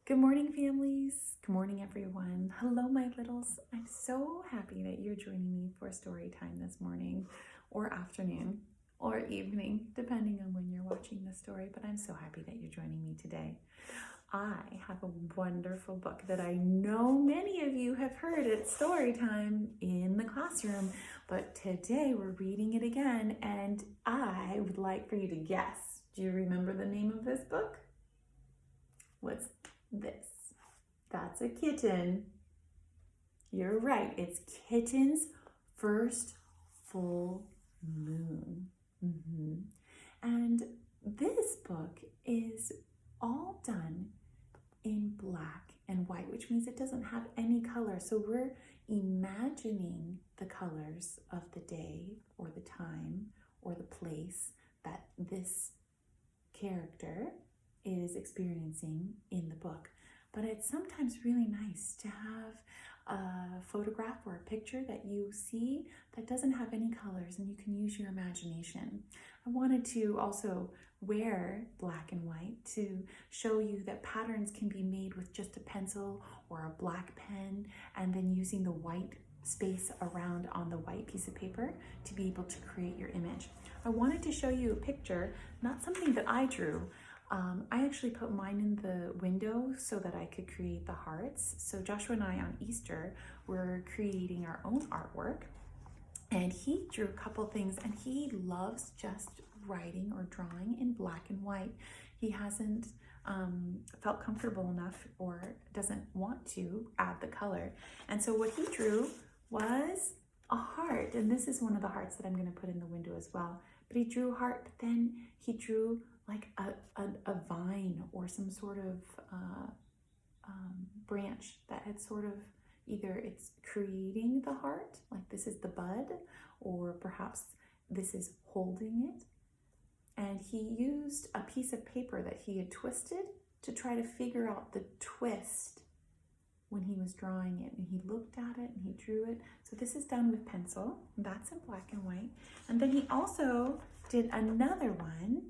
Good morning, families. Good morning, everyone. Hello, my littles. I'm so happy that you're joining me for story time this morning or afternoon or evening, depending on when you're watching the story, but I'm so happy that you're joining me today. I have a wonderful book that I know many of you have heard at story time in the classroom, but today we're reading it again, and I would like for you to guess. Do you remember the name of this book? What's this? That's a kitten. You're right. It's Kitten's first full moon. And this book is all done in black and white, which means it doesn't have any color. So we're imagining the colors of the day or the time or the place that this character is experiencing in the book. But it's sometimes really nice to have a photograph or a picture that you see that doesn't have any colors and you can use your imagination. I wanted to also wear black and white to show you that patterns can be made with just a pencil or a black pen, and then using the white space around on the white piece of paper to be able to create your image. I wanted to show you a picture, not something that I drew. I actually put mine in the window so that I could create the hearts. So Joshua and I on Easter were creating our own artwork, and he drew a couple things, and he loves just writing or drawing in black and white. He hasn't felt comfortable enough or doesn't want to add the color. And so what he drew was a heart, and this is one of the hearts that I'm going to put in the window as well. But he drew a heart, but then he drew like a vine or some sort of branch that had sort of either it's creating the heart, like this is the bud, or perhaps this is holding it. And he used a piece of paper that he had twisted to try to figure out the twist when he was drawing it, and he looked at it and he drew it. So this is done with pencil. That's in black and white. And then he also did another one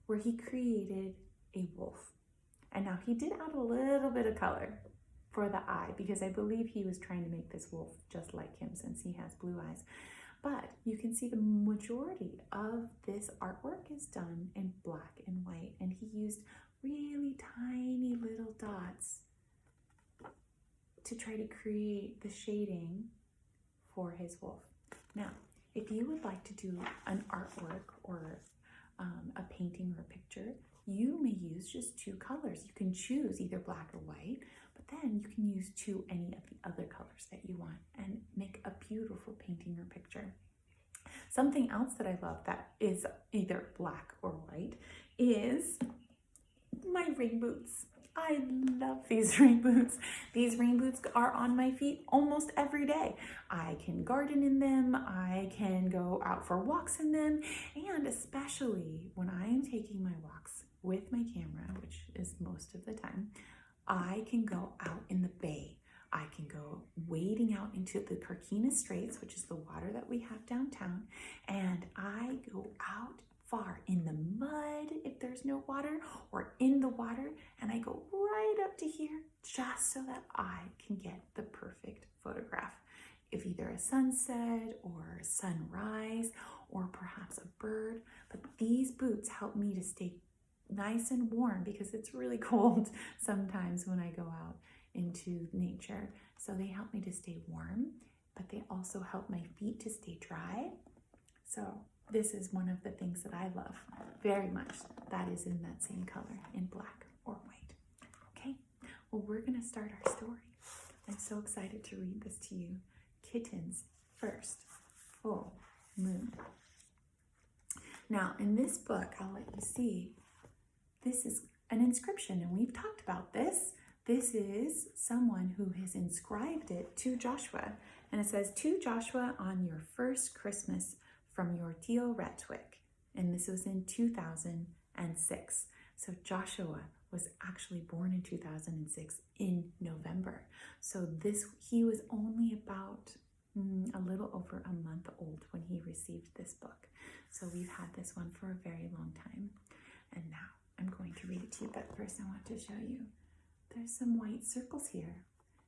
where he created a wolf. And now he did add a little bit of color for the eye because I believe he was trying to make this wolf just like him since he has blue eyes. But you can see the majority of this artwork is done in black and white, and he used really tiny little dots to try to create the shading for his wolf. Now, if you would like to do an artwork or a painting or a picture, you may use just two colors. You can choose either black or white, but then you can use any of the other colors that you want and make a beautiful painting or picture. Something else that I love that is either black or white is my rain boots. I love these rain boots. These rain boots are on my feet almost every day. I can garden in them, I can go out for walks in them, and especially when I am taking my walks with my camera, which is most of the time, I can go out in the bay. I can go wading out into the Kirkina Straits, which is the water that we have downtown, and I go out far in the mud if there's no water, or in the water, and I go right up to here just so that I can get the perfect photograph of either a sunset or a sunrise or perhaps a bird. But these boots help me to stay nice and warm because it's really cold sometimes when I go out into nature. So they help me to stay warm, but they also help my feet to stay dry. So this is one of the things that I love very much. That is in that same color, in black or white. Okay, well, we're going to start our story. I'm so excited to read this to you. Kitten's first full moon. Now, in this book, I'll let you see, this is an inscription, and we've talked about this. This is someone who has inscribed it to Joshua, and it says, "To Joshua on your first Christmas, from your Tio Retwick." And this was in 2006. So Joshua was actually born in 2006 in November. So he was only about a little over a month old when he received this book. So we've had this one for a very long time. And now I'm going to read it to you, but first I want to show you there's some white circles here.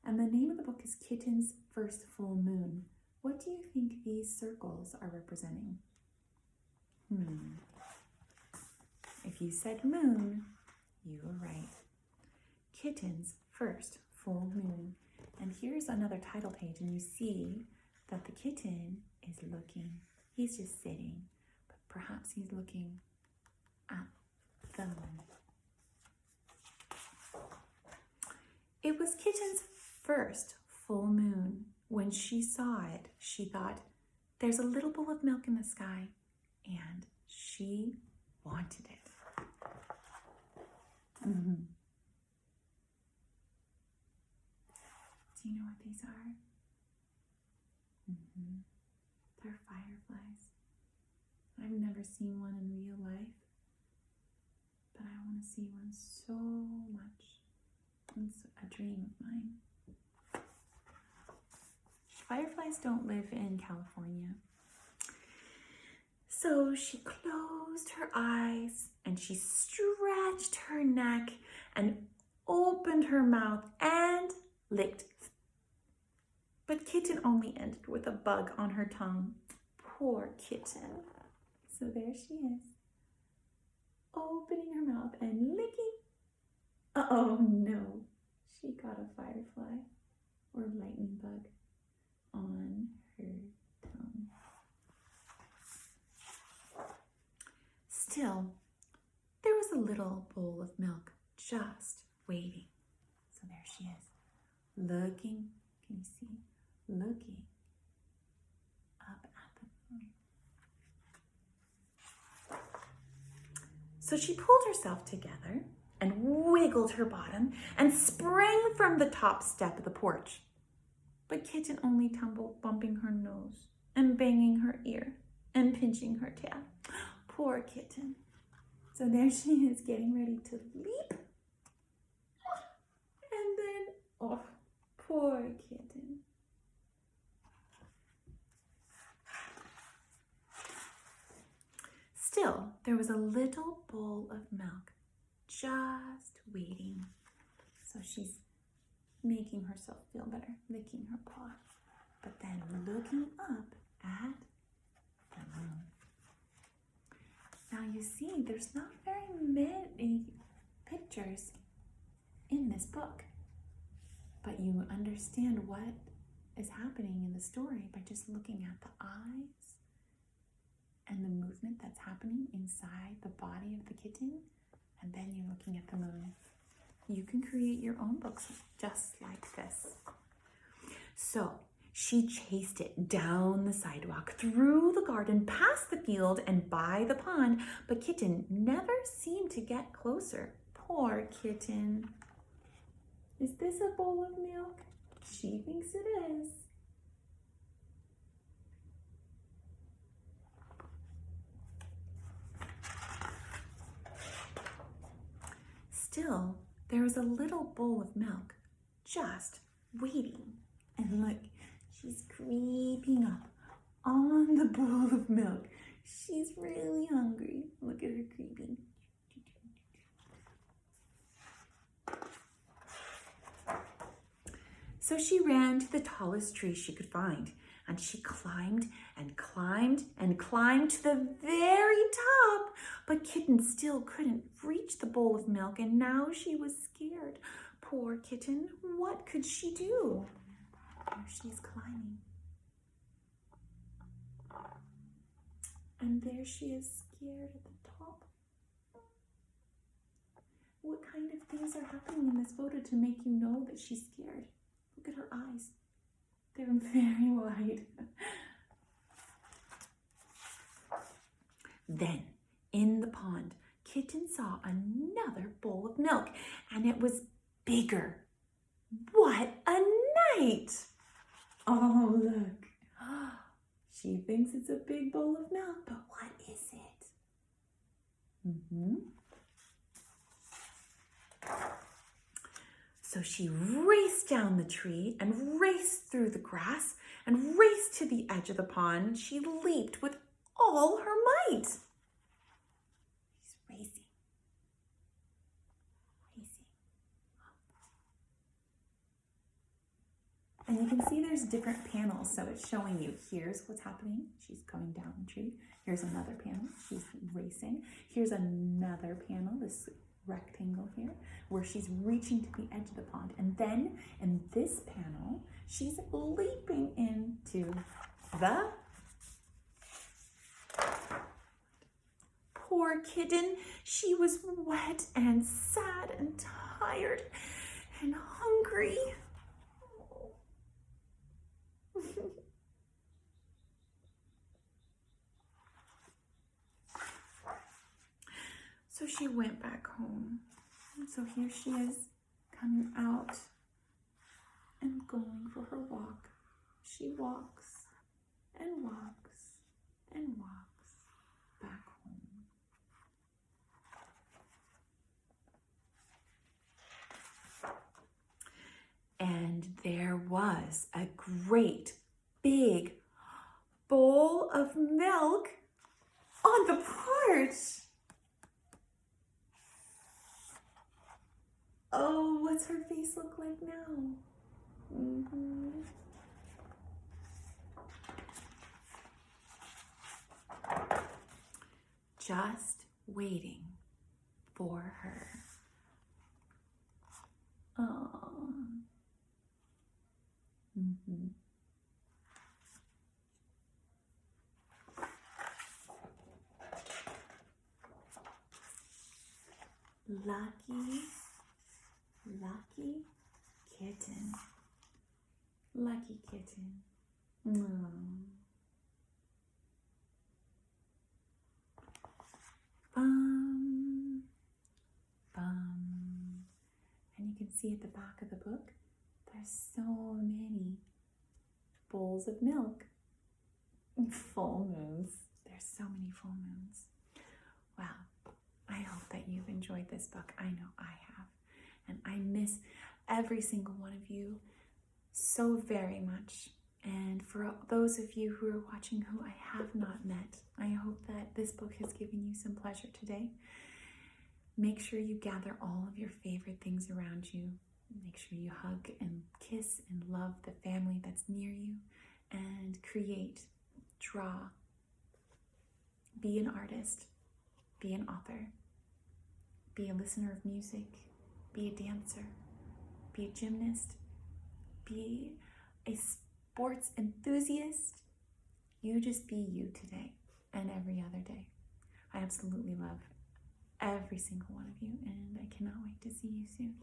And the name of the book is Kittens' First Full Moon. What do you think these circles are representing? If you said moon, you were right. Kittens' first full moon. And here's another title page, and you see that the kitten is looking. He's just sitting, but perhaps he's looking at the moon. It was Kitten's first full moon. When she saw it, she thought, there's a little bowl of milk in the sky, and she wanted it. Do you know what these are? They're fireflies. I've never seen one in real life, but I want to see one so much. It's a dream of mine. Fireflies don't live in California. So she closed her eyes and she stretched her neck and opened her mouth and licked. But Kitten only ended with a bug on her tongue. Poor Kitten. So there she is, opening her mouth and licking. Oh no, she got a firefly or lightning bug on her tongue. Still, there was a little bowl of milk just waiting. So there she is, looking, can you see? Looking up at the moon. So she pulled herself together and wiggled her bottom and sprang from the top step of the porch. But Kitten only tumbled, bumping her nose and banging her ear and pinching her tail. Poor Kitten. So there she is, getting ready to leap. And then, oh, poor Kitten. Still, there was a little bowl of milk just waiting. So she's making herself feel better, licking her paw, but then looking up at the moon. Now you see, there's not very many pictures in this book, but you understand what is happening in the story by just looking at the eyes and the movement that's happening inside the body of the kitten, and then you're looking at the moon. You can create your own books just like this. So she chased it down the sidewalk, through the garden, past the field, and by the pond, but Kitten never seemed to get closer. Poor Kitten. Is this a bowl of milk? She thinks it is. Still, there was a little bowl of milk just waiting. And look, she's creeping up on the bowl of milk. She's really hungry. Look at her creeping. So she ran to the tallest tree she could find, and she climbed and climbed and climbed to the very top. But Kitten still couldn't reach the bowl of milk, and now she was scared. Poor Kitten, what could she do? There she's climbing. And there she is, scared at the top. What kind of things are happening in this photo to make you know that she's scared? Look at her eyes. They're very wide. Then, in the pond, Kitten saw another bowl of milk, and it was bigger. What a night! Oh, look. She thinks it's a big bowl of milk, but what is it? So she raced down the tree and raced through the grass and raced to the edge of the pond. She leaped with all her might. She's racing. you can see there's different panels, so it's showing you here's what's happening. She's coming down the tree. Here's another panel. She's racing. Here's another panel, this rectangle here, where she's reaching to the edge of the pond. And then in this panel, she's leaping into the poor kitten. She was wet and sad and tired and hungry. So she went back home. And so here she is coming out and going for her walk. She walks and walks and walks back home. And there was a great big bowl of milk on the porch. Oh, what's her face look like now? Just waiting for her. Oh. Lucky kitten. Lucky kitten. And you can see at the back of the book, there's so many bowls of milk. Full moons. There's so many full moons. Well, I hope that you've enjoyed this book. I know I have. And I miss every single one of you so very much. And for those of you who are watching who I have not met, I hope that this book has given you some pleasure today. Make sure you gather all of your favorite things around you. Make sure you hug and kiss and love the family that's near you. And create, draw, be an artist, be an author, be a listener of music, be a dancer, be a gymnast, be a sports enthusiast. You just be you today and every other day. I absolutely love every single one of you, and I cannot wait to see you soon.